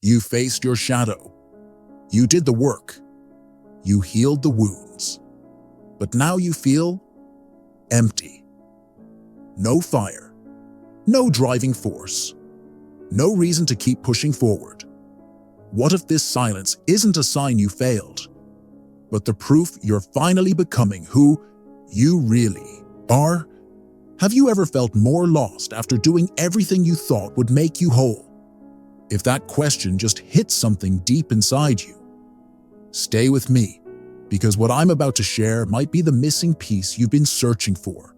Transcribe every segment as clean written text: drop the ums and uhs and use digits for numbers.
You faced your shadow. You did the work. You healed the wounds. But now you feel empty. No fire. No driving force. No reason to keep pushing forward. What if this silence isn't a sign you failed, but the proof you're finally becoming who you really are? Have you ever felt more lost after doing everything you thought would make you whole? If that question just hits something deep inside you, stay with me, because what I'm about to share might be the missing piece you've been searching for.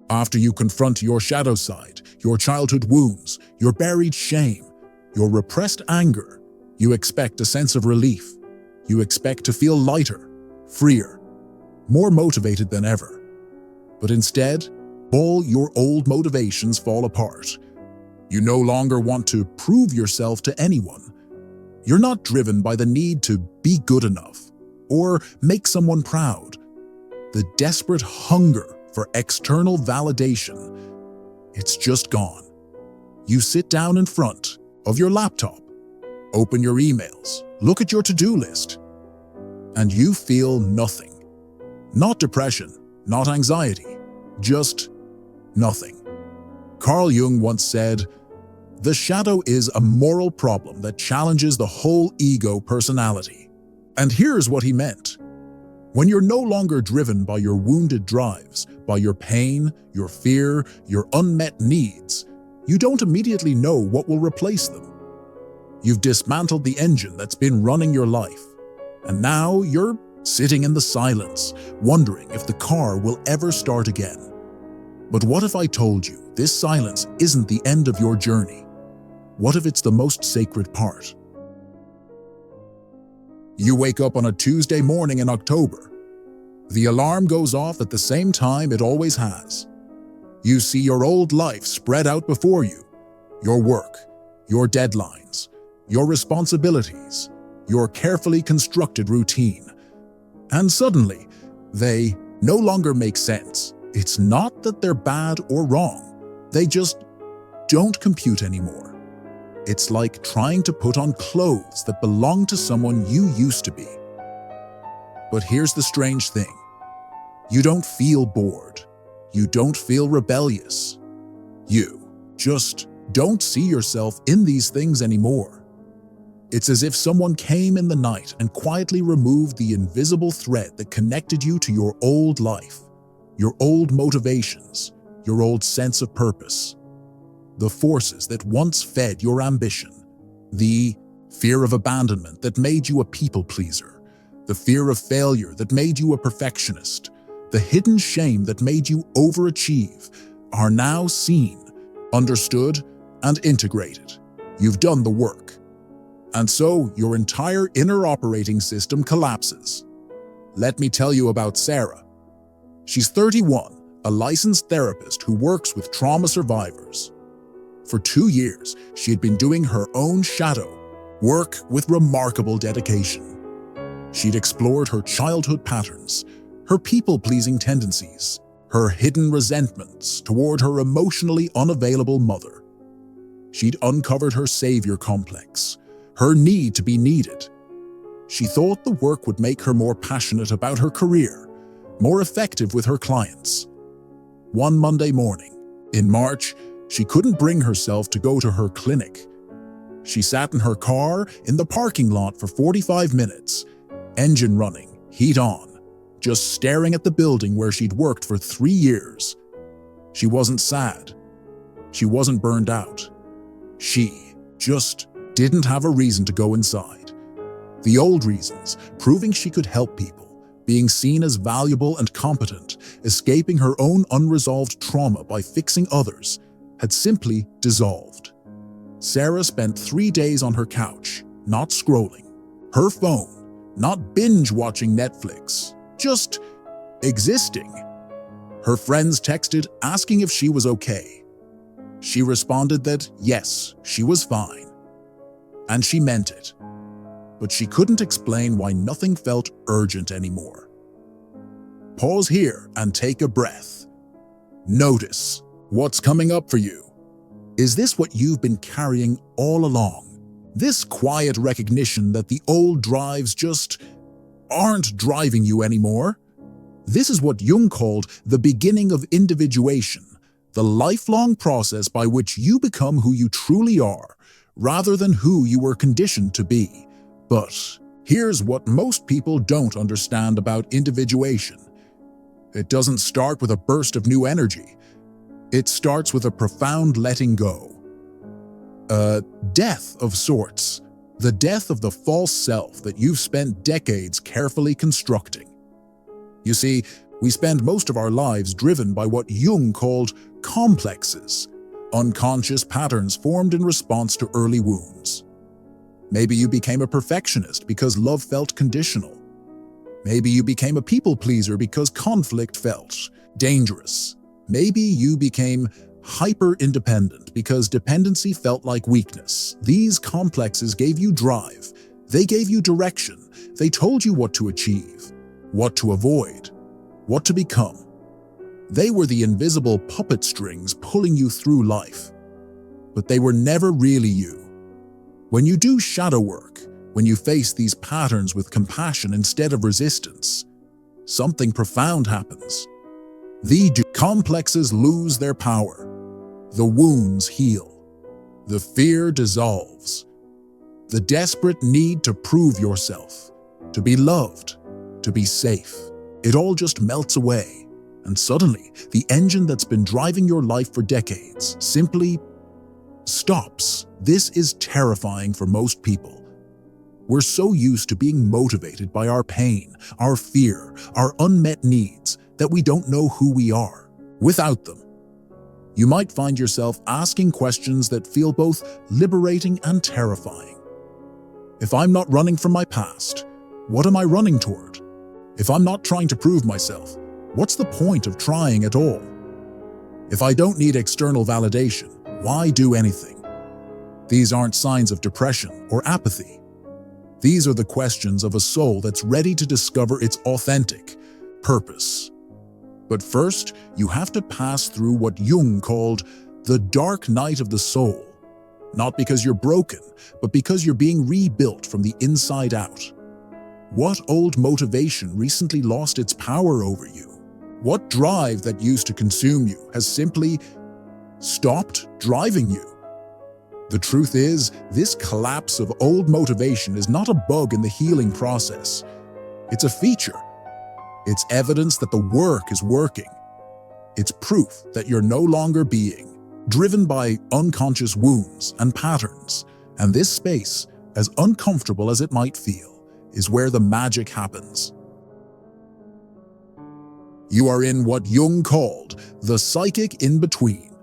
After you confront your shadow side, your childhood wounds, your buried shame, your repressed anger, you expect a sense of relief. You expect to feel lighter, freer, more motivated than ever. But instead, all your old motivations fall apart. You no longer want to prove yourself to anyone. You're not driven by the need to be good enough or make someone proud. The desperate hunger for external validation, it's just gone. You sit down in front of your laptop, open your emails, look at your to-do list, and you feel nothing. Not depression, not anxiety, just nothing. Carl Jung once said, "The shadow is a moral problem that challenges the whole ego personality." And here's what he meant. When you're no longer driven by your wounded drives, by your pain, your fear, your unmet needs, you don't immediately know what will replace them. You've dismantled the engine that's been running your life, and now you're sitting in the silence, wondering if the car will ever start again. But what if I told you this silence isn't the end of your journey? What if it's the most sacred part? You wake up on a Tuesday morning in October. The alarm goes off at the same time it always has. You see your old life spread out before you, your work, your deadlines, your responsibilities, your carefully constructed routine. And suddenly, they no longer make sense. It's not that they're bad or wrong. They just don't compute anymore. It's like trying to put on clothes that belong to someone you used to be. But here's the strange thing. You don't feel bored. You don't feel rebellious. You just don't see yourself in these things anymore. It's as if someone came in the night and quietly removed the invisible thread that connected you to your old life, your old motivations, your old sense of purpose. The forces that once fed your ambition, the fear of abandonment that made you a people pleaser, the fear of failure that made you a perfectionist, the hidden shame that made you overachieve, are now seen, understood, and integrated. You've done the work. And so your entire inner operating system collapses. Let me tell you about Sarah. She's 31, a licensed therapist who works with trauma survivors. For 2 years, she had been doing her own shadow work with remarkable dedication. She'd explored her childhood patterns, her people-pleasing tendencies, her hidden resentments toward her emotionally unavailable mother. She'd uncovered her savior complex, her need to be needed. She thought the work would make her more passionate about her career, more effective with her clients. One Monday morning, in March, she couldn't bring herself to go to her clinic. She sat in her car in the parking lot for 45 minutes, engine running, heat on, just staring at the building where she'd worked for 3 years. She wasn't sad. She wasn't burned out. She just didn't have a reason to go inside. The old reasons, proving she could help people, being seen as valuable and competent, escaping her own unresolved trauma by fixing others, had simply dissolved. Sarah spent 3 days on her couch, not scrolling, her phone, not binge-watching Netflix, just existing. Her friends texted asking if she was okay. She responded that yes, she was fine. And she meant it. But she couldn't explain why nothing felt urgent anymore. Pause here and take a breath. Notice what's coming up for you. Is this what you've been carrying all along? This quiet recognition that the old drives just aren't driving you anymore? This is what Jung called the beginning of individuation, the lifelong process by which you become who you truly are, rather than who you were conditioned to be. But here's what most people don't understand about individuation. It doesn't start with a burst of new energy. It starts with a profound letting go. A death of sorts, the death of the false self that you've spent decades carefully constructing. You see, we spend most of our lives driven by what Jung called complexes, unconscious patterns formed in response to early wounds. Maybe you became a perfectionist because love felt conditional. Maybe you became a people pleaser because conflict felt dangerous. Maybe you became hyper-independent because dependency felt like weakness. These complexes gave you drive. They gave you direction. They told you what to achieve, what to avoid, what to become. They were the invisible puppet strings pulling you through life. But they were never really you. When you do shadow work, when you face these patterns with compassion instead of resistance, something profound happens. The complexes lose their power. The wounds heal. The fear dissolves. The desperate need to prove yourself, to be loved, to be safe, it all just melts away. And suddenly, the engine that's been driving your life for decades simply stops. This is terrifying for most people. We're so used to being motivated by our pain, our fear, our unmet needs, that we don't know who we are without them. You might find yourself asking questions that feel both liberating and terrifying. If I'm not running from my past, what am I running toward? If I'm not trying to prove myself, what's the point of trying at all? If I don't need external validation, why do anything? These aren't signs of depression or apathy. These are the questions of a soul that's ready to discover its authentic purpose. But first, you have to pass through what Jung called the dark night of the soul. Not because you're broken, but because you're being rebuilt from the inside out. What old motivation recently lost its power over you? What drive that used to consume you has simply stopped driving you? The truth is, this collapse of old motivation is not a bug in the healing process. It's a feature. It's evidence that the work is working. It's proof that you're no longer being driven by unconscious wounds and patterns. And this space, as uncomfortable as it might feel, is where the magic happens. You are in what Jung called the psychic in-between,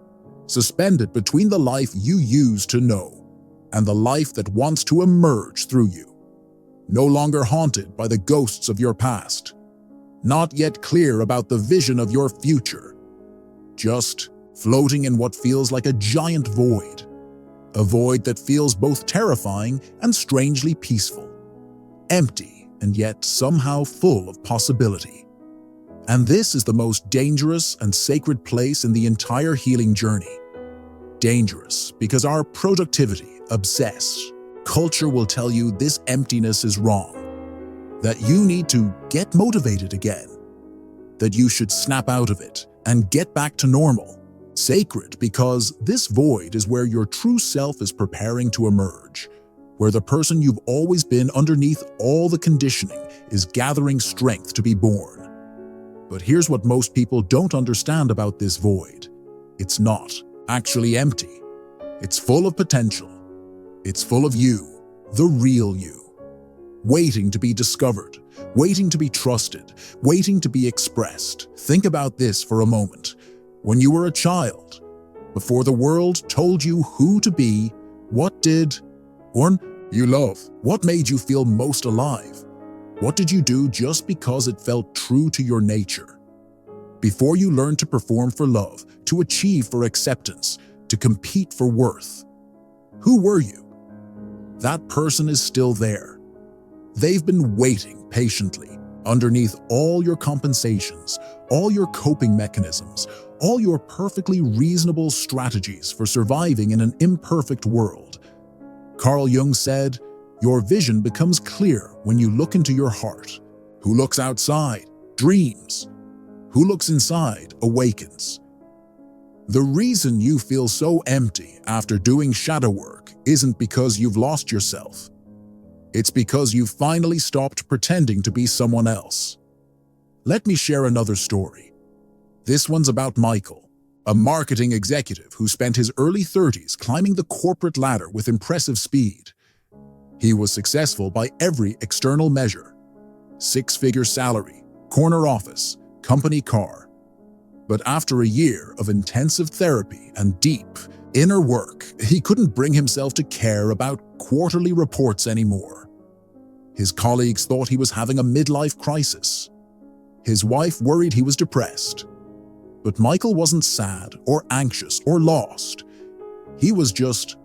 suspended between the life you used to know and the life that wants to emerge through you. No longer haunted by the ghosts of your past. Not yet clear about the vision of your future. Just floating in what feels like a giant void. A void that feels both terrifying and strangely peaceful. Empty and yet somehow full of possibility. And this is the most dangerous and sacred place in the entire healing journey. Dangerous because our productivity, obsessed culture will tell you this emptiness is wrong. That you need to get motivated again. That you should snap out of it and get back to normal. Sacred because this void is where your true self is preparing to emerge. Where the person you've always been underneath all the conditioning is gathering strength to be born. But here's what most people don't understand about this void. It's not actually empty. It's full of potential. It's full of you, the real you. Waiting to be discovered, waiting to be trusted, waiting to be expressed. Think about this for a moment. When you were a child, before the world told you who to be, what did you love? What made you feel most alive? What did you do just because it felt true to your nature? Before you learned to perform for love, to achieve for acceptance, to compete for worth, who were you? That person is still there. They've been waiting patiently, Underneath all your compensations, all your coping mechanisms, all your perfectly reasonable strategies for surviving in an imperfect world, Carl Jung said, your vision becomes clear when you look into your heart. Who looks outside dreams. Who looks inside awakens. The reason you feel so empty after doing shadow work isn't because you've lost yourself. It's because you've finally stopped pretending to be someone else. Let me share another story. This one's about Michael, a marketing executive who spent his early 30s climbing the corporate ladder with impressive speed. He was successful by every external measure: six-figure salary, corner office, company car. But after a year of intensive therapy and deep inner work, he couldn't bring himself to care about quarterly reports anymore. His colleagues thought he was having a midlife crisis. His wife worried he was depressed. But Michael wasn't sad or anxious or lost. He was just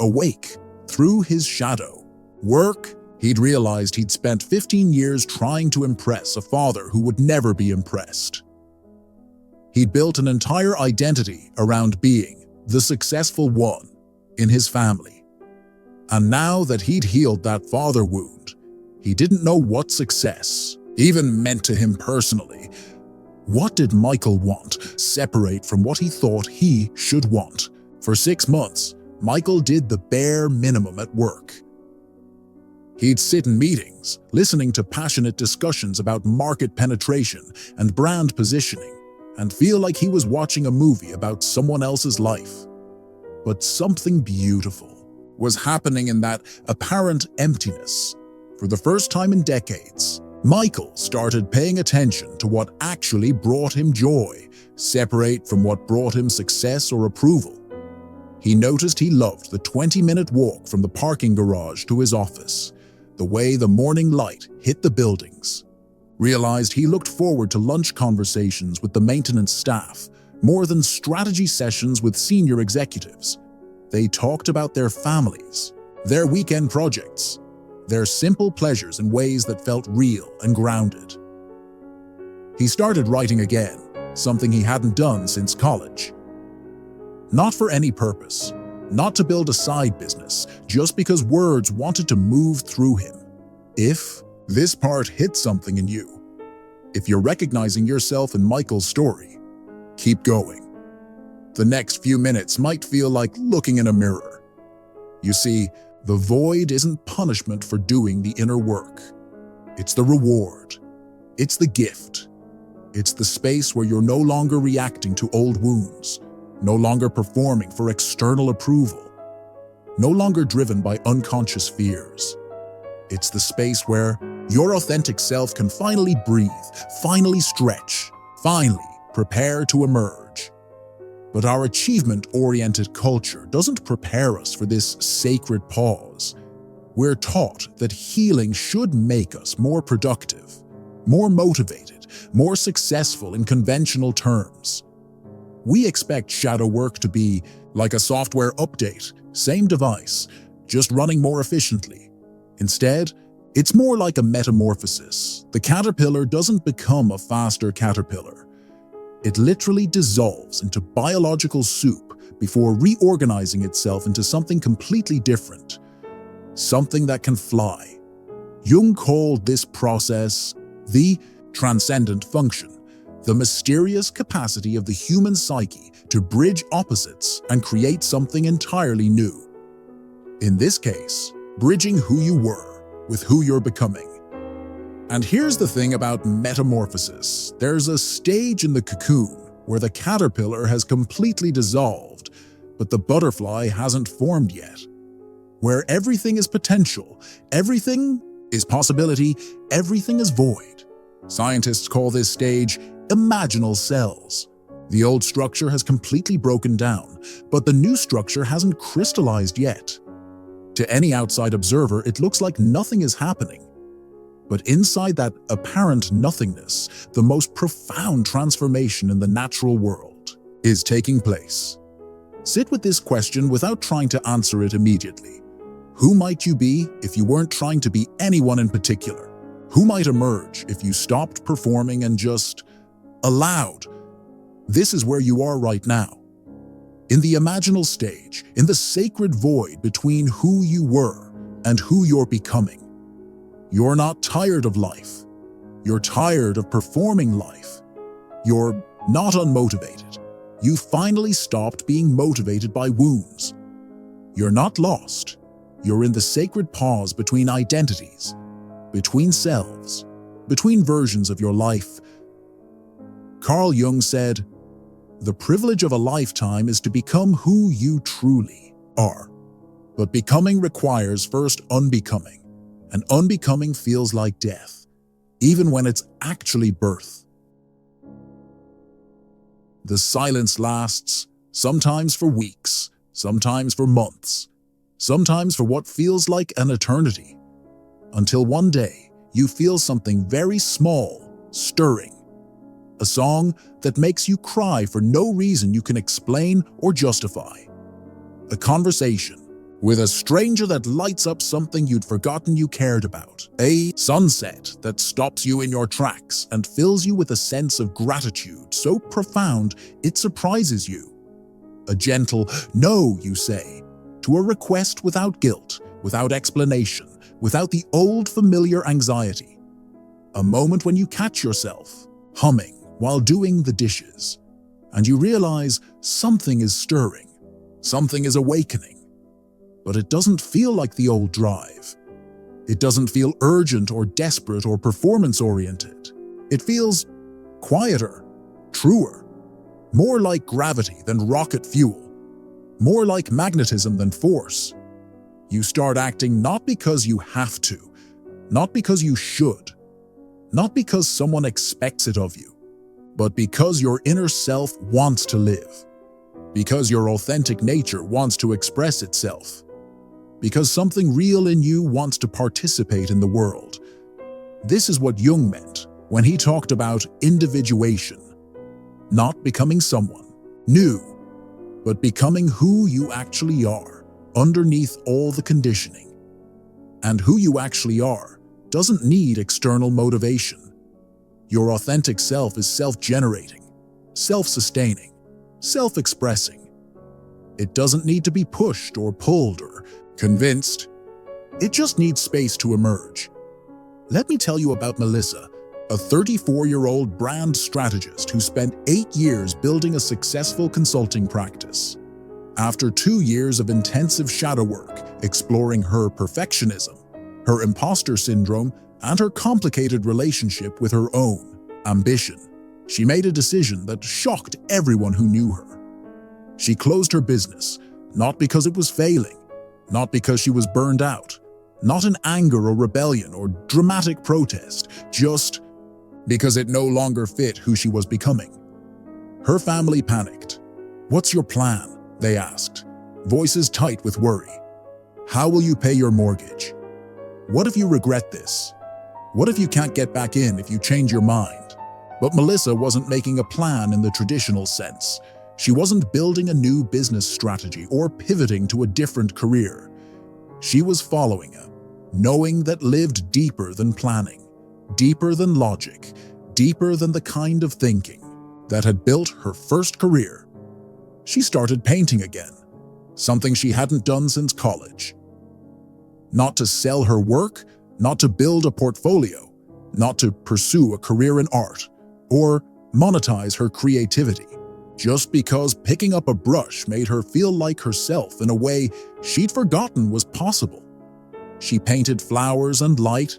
awake through his shadow. Work, he'd realized he'd spent 15 years trying to impress a father who would never be impressed. He'd built an entire identity around being the successful one in his family. And now that he'd healed that father wound, he didn't know what success even meant to him personally. What did Michael want, separate from what he thought he should want? For 6 months, Michael did the bare minimum at work. He'd sit in meetings, listening to passionate discussions about market penetration and brand positioning, and feel like he was watching a movie about someone else's life. But something beautiful was happening in that apparent emptiness. For the first time in decades, Michael started paying attention to what actually brought him joy, separate from what brought him success or approval. He noticed he loved the 20-minute walk from the parking garage to his office, the way the morning light hit the buildings. Realized he looked forward to lunch conversations with the maintenance staff, more than strategy sessions with senior executives. They talked about their families, their weekend projects, their simple pleasures in ways that felt real and grounded. He started writing again, something he hadn't done since college. Not for any purpose, not to build a side business, just because words wanted to move through him. If this part hit something in you, if you're recognizing yourself in Michael's story, keep going. The next few minutes might feel like looking in a mirror. You see, the void isn't punishment for doing the inner work. It's the reward. It's the gift. It's the space where you're no longer reacting to old wounds, no longer performing for external approval, no longer driven by unconscious fears. It's the space where your authentic self can finally breathe, finally stretch, finally prepare to emerge. But our achievement-oriented culture doesn't prepare us for this sacred pause. We're taught that healing should make us more productive, more motivated, more successful in conventional terms. We expect shadow work to be like a software update, same device, just running more efficiently. Instead, it's more like a metamorphosis. The caterpillar doesn't become a faster caterpillar. It literally dissolves into biological soup before reorganizing itself into something completely different, something that can fly. Jung called this process the transcendent function, the mysterious capacity of the human psyche to bridge opposites and create something entirely new. In this case, bridging who you were with who you're becoming. And here's the thing about metamorphosis. There's a stage in the cocoon where the caterpillar has completely dissolved, but the butterfly hasn't formed yet. Where everything is potential, everything is possibility, everything is void. Scientists call this stage imaginal cells. The old structure has completely broken down, but the new structure hasn't crystallized yet. To any outside observer, it looks like nothing is happening. But inside that apparent nothingness, the most profound transformation in the natural world is taking place. Sit with this question without trying to answer it immediately. Who might you be if you weren't trying to be anyone in particular? Who might emerge if you stopped performing and just allowed? This is where you are right now. In the imaginal stage, in the sacred void between who you were and who you're becoming. You're not tired of life. You're tired of performing life. You're not unmotivated. You finally stopped being motivated by wounds. You're not lost. You're in the sacred pause between identities, between selves, between versions of your life. Carl Jung said, "The privilege of a lifetime is to become who you truly are. But becoming requires first unbecoming, and unbecoming feels like death, even when it's actually birth." The silence lasts, sometimes for weeks, sometimes for months, sometimes for what feels like an eternity, until one day you feel something very small stirring. A song that makes you cry for no reason you can explain or justify. A conversation with a stranger that lights up something you'd forgotten you cared about. A sunset that stops you in your tracks and fills you with a sense of gratitude so profound it surprises you. A gentle "no" you say to a request without guilt, without explanation, without the old familiar anxiety. A moment when you catch yourself humming while doing the dishes, and you realize something is stirring, something is awakening. But it doesn't feel like the old drive. It doesn't feel urgent or desperate or performance-oriented. It feels quieter, truer, more like gravity than rocket fuel, more like magnetism than force. You start acting not because you have to, not because you should, not because someone expects it of you, but because your inner self wants to live, because your authentic nature wants to express itself, because something real in you wants to participate in the world. This is what Jung meant when he talked about individuation, not becoming someone new, but becoming who you actually are underneath all the conditioning. And who you actually are doesn't need external motivation. Your authentic self is self-generating, self-sustaining, self-expressing. It doesn't need to be pushed or pulled or convinced. It just needs space to emerge. Let me tell you about Melissa, a 34-year-old brand strategist who spent 8 years building a successful consulting practice. After 2 years of intensive shadow work, exploring her perfectionism, her imposter syndrome, and her complicated relationship with her own ambition, she made a decision that shocked everyone who knew her. She closed her business, not because it was failing, not because she was burned out, not in anger or rebellion or dramatic protest, just because it no longer fit who she was becoming. Her family panicked. "What's your plan?" they asked, voices tight with worry. "How will you pay your mortgage? What if you regret this? What if you can't get back in if you change your mind?" But Melissa wasn't making a plan in the traditional sense. She wasn't building a new business strategy or pivoting to a different career. She was following a knowing that lived deeper than planning, deeper than logic, deeper than the kind of thinking that had built her first career. She started painting again, something she hadn't done since college. Not to sell her work, not to build a portfolio, not to pursue a career in art, or monetize her creativity, just because picking up a brush made her feel like herself in a way she'd forgotten was possible. She painted flowers and light,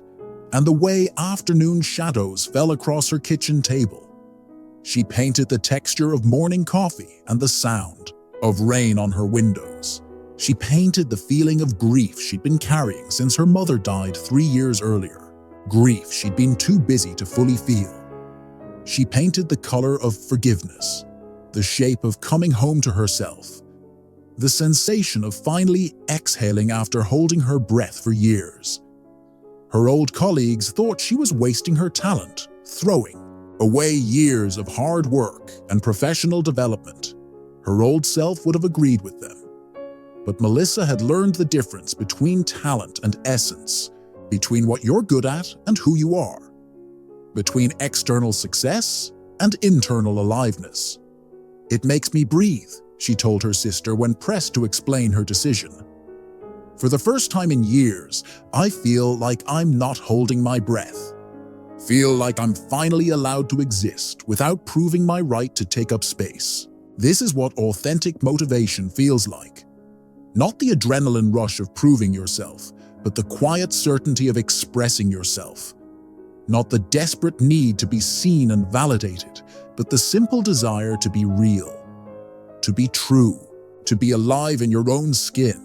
and the way afternoon shadows fell across her kitchen table. She painted the texture of morning coffee and the sound of rain on her windows. She painted the feeling of grief she'd been carrying since her mother died 3 years earlier, grief she'd been too busy to fully feel. She painted the color of forgiveness, the shape of coming home to herself, the sensation of finally exhaling after holding her breath for years. Her old colleagues thought she was wasting her talent, throwing away years of hard work and professional development. Her old self would have agreed with them. But Melissa had learned the difference between talent and essence, between what you're good at and who you are, between external success and internal aliveness. "It makes me breathe," she told her sister when pressed to explain her decision. "For the first time in years, I feel like I'm not holding my breath. Feel like I'm finally allowed to exist without proving my right to take up space. This is what authentic motivation feels like. Not the adrenaline rush of proving yourself, but the quiet certainty of expressing yourself. Not the desperate need to be seen and validated, but the simple desire to be real, to be true, to be alive in your own skin.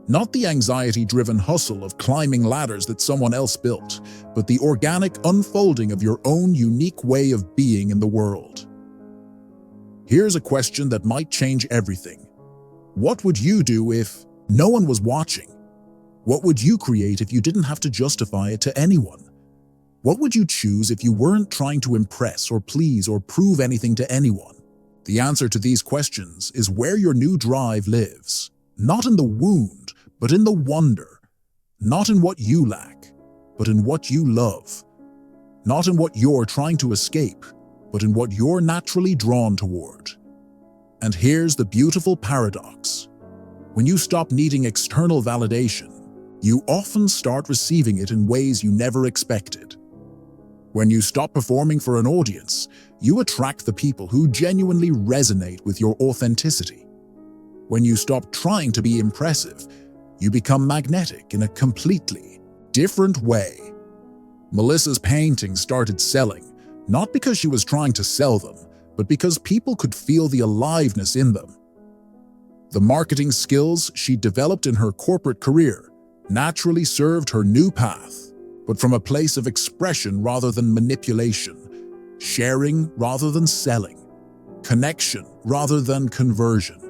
Not the anxiety-driven hustle of climbing ladders that someone else built, but the organic unfolding of your own unique way of being in the world." Here's a question that might change everything. What would you do if no one was watching? What would you create if you didn't have to justify it to anyone? What would you choose if you weren't trying to impress or please or prove anything to anyone? The answer to these questions is where your new drive lives. Not in the wound, but in the wonder. Not in what you lack, but in what you love. Not in what you're trying to escape, but in what you're naturally drawn toward. And here's the beautiful paradox. When you stop needing external validation, you often start receiving it in ways you never expected. When you stop performing for an audience, you attract the people who genuinely resonate with your authenticity. When you stop trying to be impressive, you become magnetic in a completely different way. Melissa's paintings started selling, not because she was trying to sell them, but because people could feel the aliveness in them. The marketing skills she developed in her corporate career naturally served her new path, but from a place of expression rather than manipulation, sharing rather than selling, connection rather than conversion.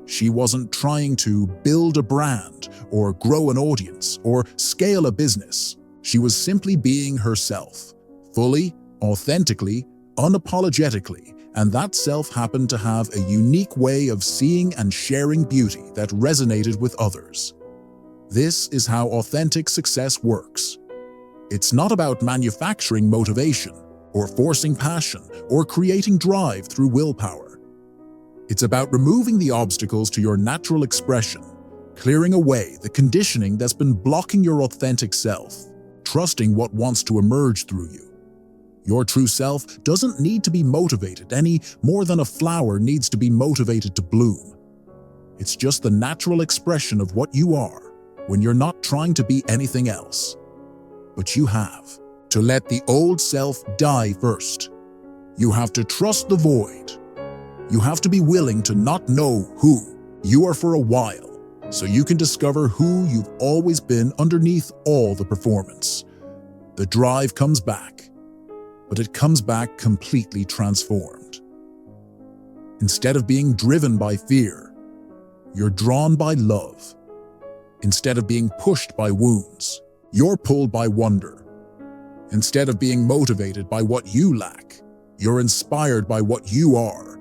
She wasn't trying to build a brand or grow an audience or scale a business. She was simply being herself, fully, authentically, unapologetically, and that self happened to have a unique way of seeing and sharing beauty that resonated with others. This is how authentic success works. It's not about manufacturing motivation, or forcing passion, or creating drive through willpower. It's about removing the obstacles to your natural expression, clearing away the conditioning that's been blocking your authentic self, trusting what wants to emerge through you. Your true self doesn't need to be motivated any more than a flower needs to be motivated to bloom. It's just the natural expression of what you are when you're not trying to be anything else. But you have to let the old self die first. You have to trust the void. You have to be willing to not know who you are for a while, so you can discover who you've always been underneath all the performance. The drive comes back, but it comes back completely transformed. Instead of being driven by fear, you're drawn by love. Instead of being pushed by wounds, you're pulled by wonder. Instead of being motivated by what you lack, you're inspired by what you are.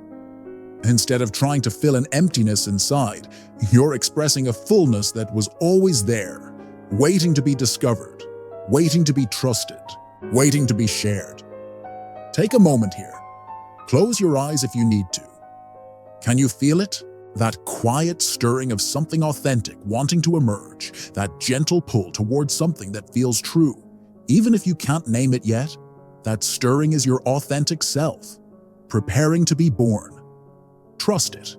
Instead of trying to fill an emptiness inside, you're expressing a fullness that was always there, waiting to be discovered, waiting to be trusted, waiting to be shared. Take a moment here. Close your eyes if you need to. Can you feel it? That quiet stirring of something authentic wanting to emerge, that gentle pull towards something that feels true. Even if you can't name it yet, that stirring is your authentic self, preparing to be born. Trust it.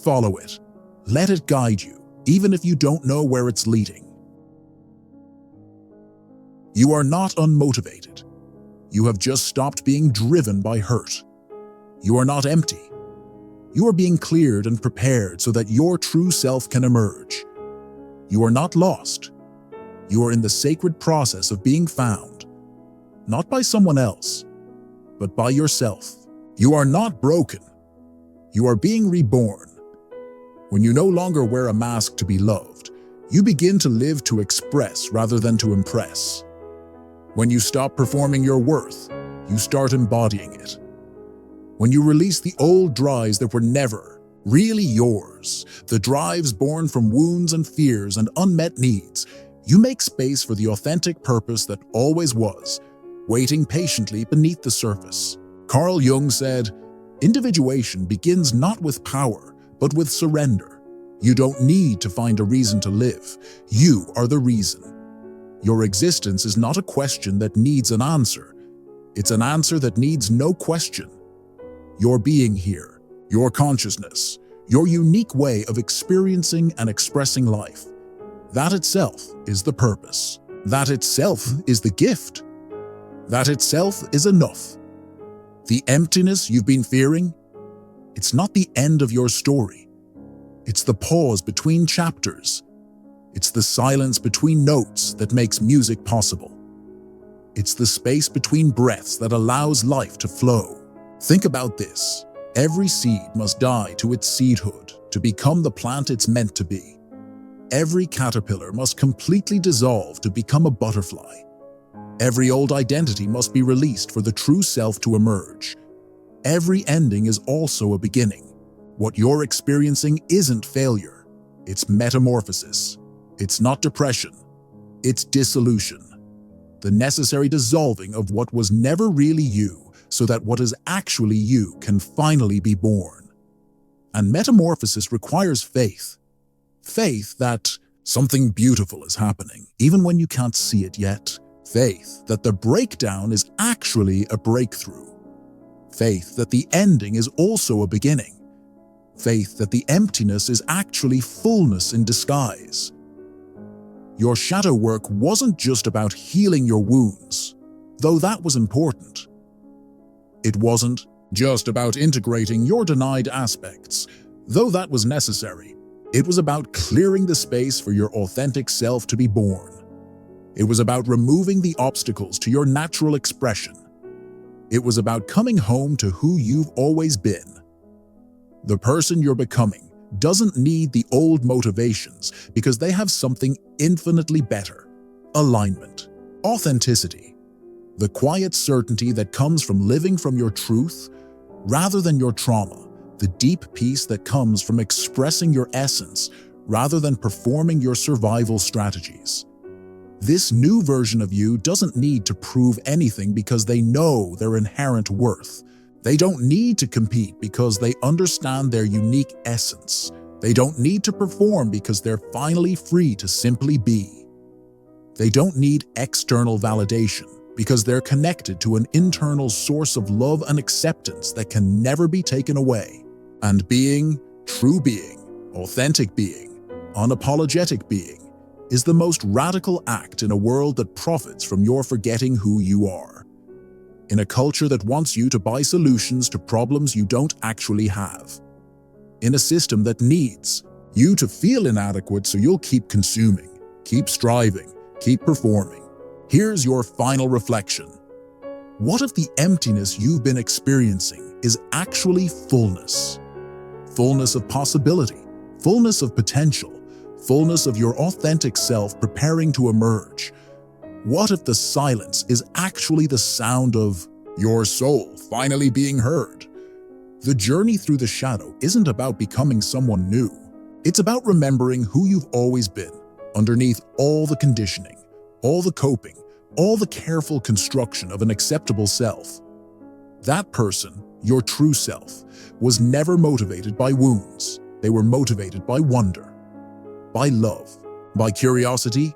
Follow it. Let it guide you, even if you don't know where it's leading. You are not unmotivated. You have just stopped being driven by hurt. You are not empty. You are being cleared and prepared so that your true self can emerge. You are not lost. You are in the sacred process of being found, not by someone else, but by yourself. You are not broken. You are being reborn. When you no longer wear a mask to be loved, you begin to live to express rather than to impress. When you stop performing your worth, you start embodying it. When you release the old drives that were never really yours, the drives born from wounds and fears and unmet needs, You make space for the authentic purpose that always was, waiting patiently beneath the surface. Carl Jung said, "Individuation begins not with power, but with surrender. You don't need to find a reason to live. You are the reason. Your existence is not a question that needs an answer. It's an answer that needs no question. Your being here, your consciousness, your unique way of experiencing and expressing life, that itself is the purpose. That itself is the gift. That itself is enough. The emptiness you've been fearing, it's not the end of your story. It's the pause between chapters. It's the silence between notes that makes music possible. It's the space between breaths that allows life to flow. Think about this. Every seed must die to its seedhood to become the plant it's meant to be. Every caterpillar must completely dissolve to become a butterfly. Every old identity must be released for the true self to emerge. Every ending is also a beginning. What you're experiencing isn't failure. It's metamorphosis. It's not depression. It's dissolution. The necessary dissolving of what was never really you so that what is actually you can finally be born. And metamorphosis requires faith. Faith that something beautiful is happening, even when you can't see it yet. Faith that the breakdown is actually a breakthrough. Faith that the ending is also a beginning. Faith that the emptiness is actually fullness in disguise. Your shadow work wasn't just about healing your wounds, though that was important. It wasn't just about integrating your denied aspects, though that was necessary. It was about clearing the space for your authentic self to be born. It was about removing the obstacles to your natural expression. It was about coming home to who you've always been. The person you're becoming doesn't need the old motivations because they have something infinitely better: alignment, authenticity, the quiet certainty that comes from living from your truth rather than your trauma, the deep peace that comes from expressing your essence rather than performing your survival strategies. This new version of you doesn't need to prove anything because they know their inherent worth. They don't need to compete because they understand their unique essence. They don't need to perform because they're finally free to simply be. They don't need external validation because they're connected to an internal source of love and acceptance that can never be taken away. And being, true being, authentic being, unapologetic being, is the most radical act in a world that profits from your forgetting who you are. In a culture that wants you to buy solutions to problems you don't actually have. In a system that needs you to feel inadequate so you'll keep consuming, keep striving, keep performing. Here's your final reflection. What if the emptiness you've been experiencing is actually fullness? Fullness of possibility, fullness of potential, fullness of your authentic self preparing to emerge. What if the silence is actually the sound of your soul finally being heard? The journey through the shadow isn't about becoming someone new. It's about remembering who you've always been, underneath all the conditioning, all the coping, all the careful construction of an acceptable self. That person, your true self, was never motivated by wounds. They were motivated by wonder, by love, by curiosity,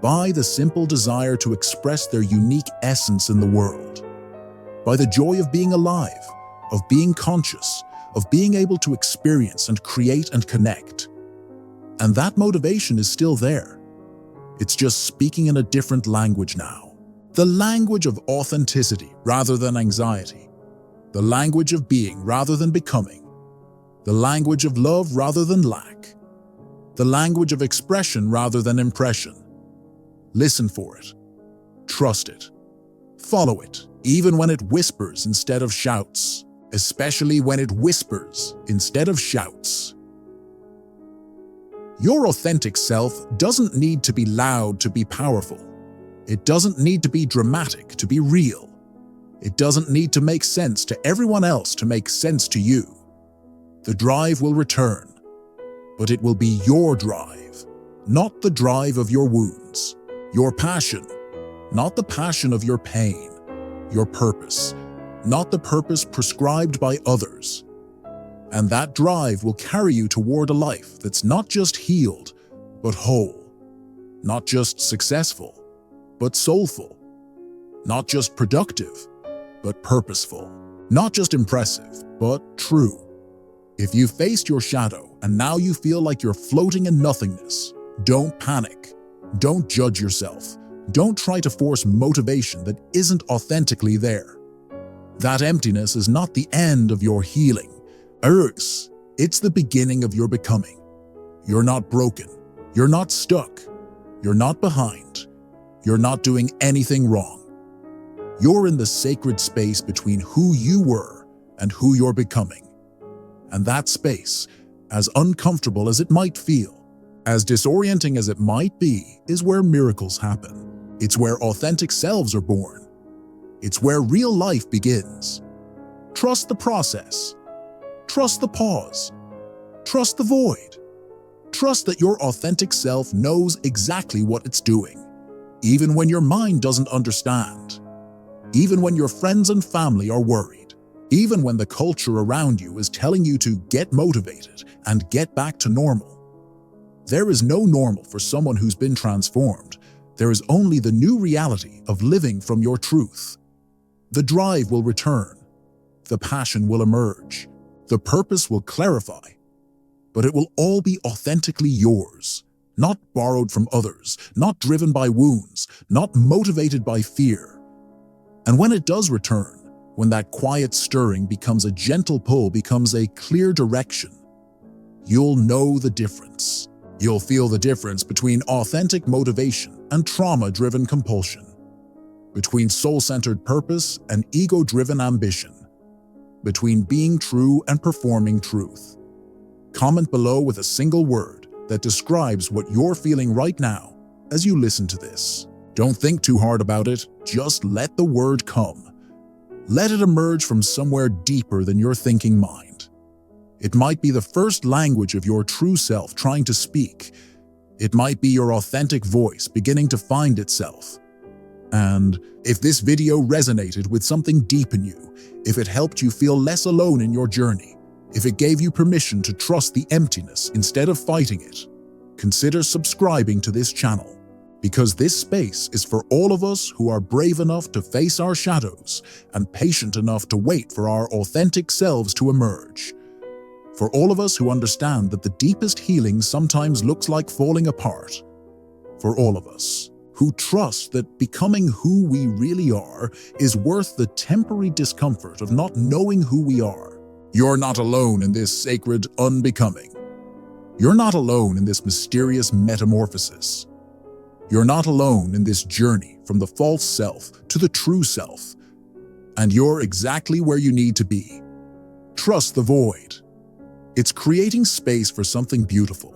by the simple desire to express their unique essence in the world, by the joy of being alive, of being conscious, of being able to experience and create and connect. And that motivation is still there. It's just speaking in a different language now. The language of authenticity rather than anxiety. The language of being rather than becoming. The language of love rather than lack. The language of expression rather than impression. Listen for it. Trust it. Follow it, even when it whispers instead of shouts, especially when it whispers instead of shouts. Your authentic self doesn't need to be loud to be powerful. It doesn't need to be dramatic to be real. It doesn't need to make sense to everyone else to make sense to you. The drive will return, but it will be your drive. not the drive of your wounds. Your passion, not the passion of your pain. Your purpose, not the purpose prescribed by others. And that drive will carry you toward a life that's not just healed, but whole. Not just successful, but soulful. Not just productive, but purposeful. Not just impressive, but true. If you faced your shadow and now you feel like you're floating in nothingness, don't panic. Don't judge yourself. Don't try to force motivation that isn't authentically there. That emptiness is not the end of your healing. It's the beginning of your becoming. You're not broken. You're not stuck. You're not behind. You're not doing anything wrong. You're in the sacred space between who you were and who you're becoming. And that space, as uncomfortable as it might feel, as disorienting as it might be, is where miracles happen. It's where authentic selves are born. It's where real life begins. Trust the process. Trust the pause. Trust the void. Trust that your authentic self knows exactly what it's doing, even when your mind doesn't understand, even when your friends and family are worried, even when the culture around you is telling you to get motivated and get back to normal. There is no normal for someone who's been transformed. There is only the new reality of living from your truth. The drive will return. The passion will emerge. The purpose will clarify. But it will all be authentically yours, not borrowed from others, not driven by wounds, not motivated by fear. And when it does return, when that quiet stirring becomes a gentle pull, becomes a clear direction, you'll know the difference. You'll feel the difference between authentic motivation and trauma-driven compulsion, between soul-centered purpose and ego-driven ambition, between being true and performing truth. Comment below with a single word that describes what you're feeling right now as you listen to this. Don't think too hard about it, just let the word come. Let it emerge from somewhere deeper than your thinking mind. It might be the first language of your true self trying to speak. It might be your authentic voice beginning to find itself. And if this video resonated with something deep in you, if it helped you feel less alone in your journey, if it gave you permission to trust the emptiness instead of fighting it, consider subscribing to this channel, because this space is for all of us who are brave enough to face our shadows and patient enough to wait for our authentic selves to emerge. For all of us who understand that the deepest healing sometimes looks like falling apart. For all of us who trust that becoming who we really are is worth the temporary discomfort of not knowing who we are. You're not alone in this sacred unbecoming. You're not alone in this mysterious metamorphosis. You're not alone in this journey from the false self to the true self. And you're exactly where you need to be. Trust the void. It's creating space for something beautiful.